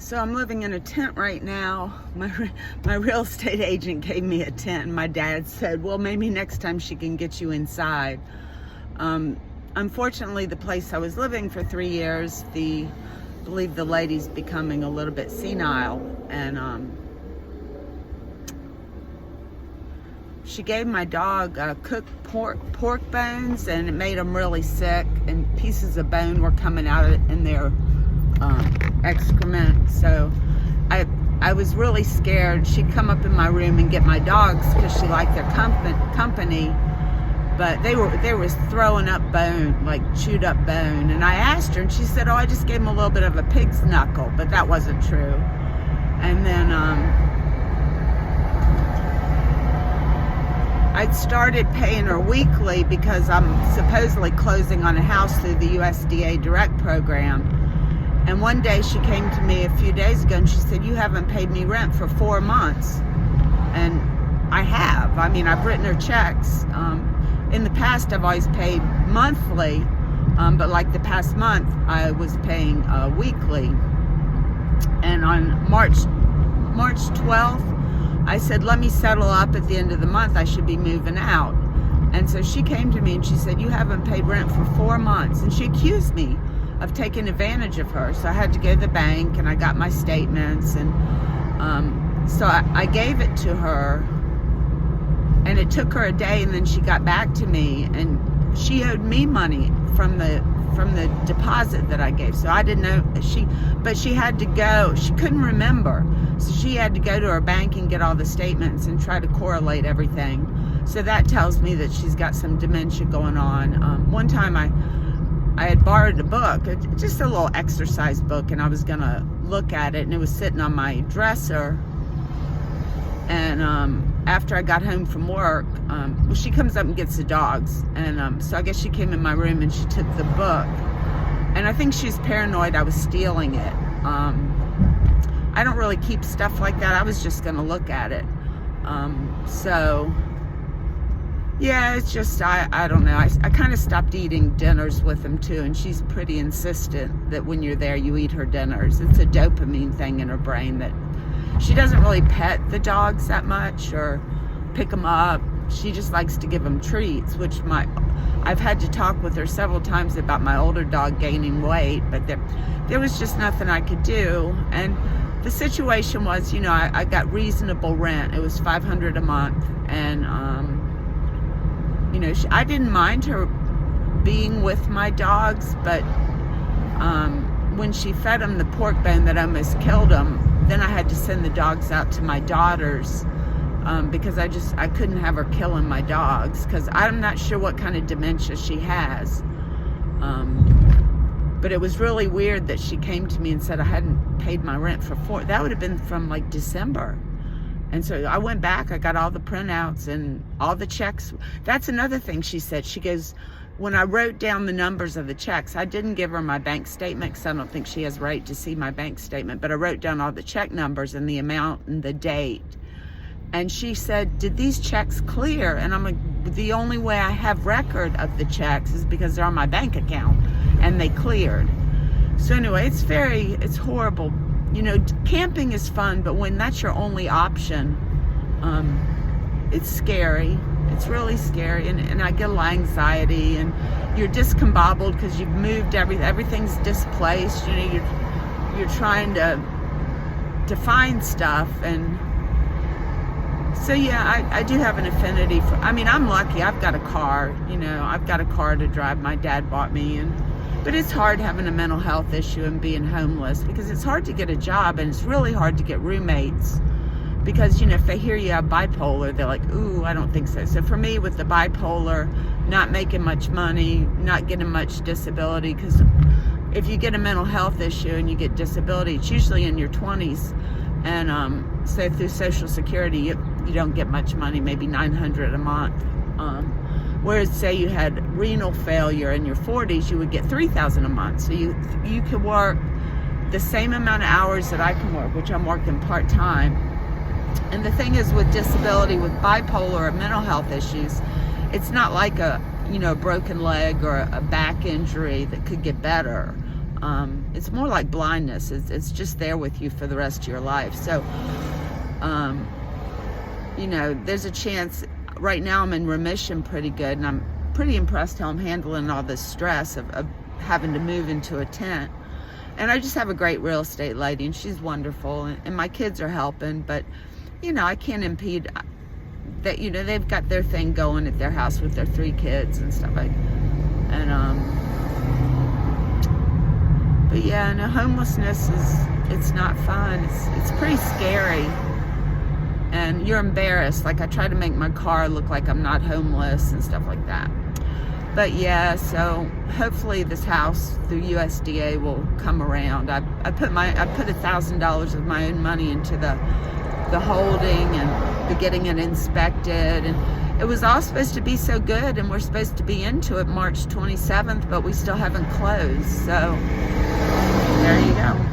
So I'm living in a tent right now. My real estate agent gave me a tent, and my dad said, well, maybe next time she can get you inside. Unfortunately, the place I was living for 3 years, I believe the lady's becoming a little bit senile, and she gave my dog cooked pork bones, and it made him really sick, and pieces of bone were coming out in their excrement. So I was really scared. She'd come up in my room and get my dogs because she liked their company, but they were throwing up bone, like chewed up bone. And I asked her, and she said, oh, I just gave him a little bit of a pig's knuckle, but that wasn't true. And then I'd started paying her weekly because I'm supposedly closing on a house through the USDA Direct program. And one day she came to me a few days ago and she said, you haven't paid me rent for 4 months. And I have. I mean, I've written her checks. In the past, I've always paid monthly, but like the past month, I was paying weekly. And on March 12th, I said, let me settle up at the end of the month. I should be moving out. And so she came to me and she said, you haven't paid rent for 4 months. And she accused me of taking advantage of her. So I had to go to the bank and I got my statements, and so I gave it to her, and it took her a day, and then she got back to me, and she owed me money from the deposit that I gave. So I didn't know but she had to go. She couldn't remember, so she had to go to her bank and get all the statements and try to correlate everything. So that tells me that she's got some dementia going on. One time I had borrowed a book, just a little exercise book, and I was gonna look at it, and it was sitting on my dresser. And after I got home from work, well, she comes up and gets the dogs, and so I guess she came in my room and she took the book, and I think she's paranoid I was stealing it. I don't really keep stuff like that. I was just gonna look at it. So yeah, it's just, I don't know. I kind of stopped eating dinners with them too, and she's pretty insistent that when you're there, you eat her dinners. It's a dopamine thing in her brain that she doesn't really pet the dogs that much or pick them up. She just likes to give them treats, which I've had to talk with her several times about my older dog gaining weight, but there was just nothing I could do. And the situation was, you know, I got reasonable rent. It was $500 a month, and you know, I didn't mind her being with my dogs, but when she fed them the pork bone that almost killed them, then I had to send the dogs out to my daughters because I couldn't have her killing my dogs, because I'm not sure what kind of dementia she has. But it was really weird that she came to me and said I hadn't paid my rent for that would have been from like December. And so I went back, I got all the printouts and all the checks. That's another thing she said. She goes, when I wrote down the numbers of the checks, I didn't give her my bank statement because I don't think she has right to see my bank statement, but I wrote down all the check numbers and the amount and the date. And she said, did these checks clear? And I'm like, the only way I have record of the checks is because they're on my bank account, and they cleared. So anyway, it's horrible. You know, camping is fun, but when that's your only option, it's scary. It's really scary, and I get a little anxiety, and you're discombobbled because you've moved everything's displaced. You know, you're trying to find stuff, and so yeah, I do have an affinity for. I mean, I'm lucky. I've got a car. You know, I've got a car to drive. My dad bought me, but it's hard having a mental health issue and being homeless, because it's hard to get a job, and it's really hard to get roommates, because, you know, if they hear you have bipolar, they're like, ooh, I don't think so. So for me, with the bipolar, not making much money, not getting much disability, because if you get a mental health issue and you get disability, it's usually in your 20s, and so through Social Security, you don't get much money, maybe $900 a month. Whereas say you had renal failure in your 40s, you would get $3,000 a month. So you could work the same amount of hours that I can work, which I'm working part-time. And the thing is, with disability, with bipolar or mental health issues, it's not like a broken leg or a back injury that could get better. It's more like blindness. It's just there with you for the rest of your life. So, you know, there's a chance. Right now I'm in remission pretty good, and I'm pretty impressed how I'm handling all this stress of having to move into a tent. And I just have a great real estate lady, and she's wonderful, and my kids are helping, but, you know, I can't impede that. You know, they've got their thing going at their house with their 3 kids and stuff like. And but yeah, no, homelessness it's not fun. It's pretty scary, and you're embarrassed. Like, I try to make my car look like I'm not homeless and stuff like that. But yeah, so hopefully this house through USDA will come around. I put $1,000 of my own money into the holding and the getting it inspected, and it was all supposed to be so good, and we're supposed to be into it March 27th, but we still haven't closed. So there you go.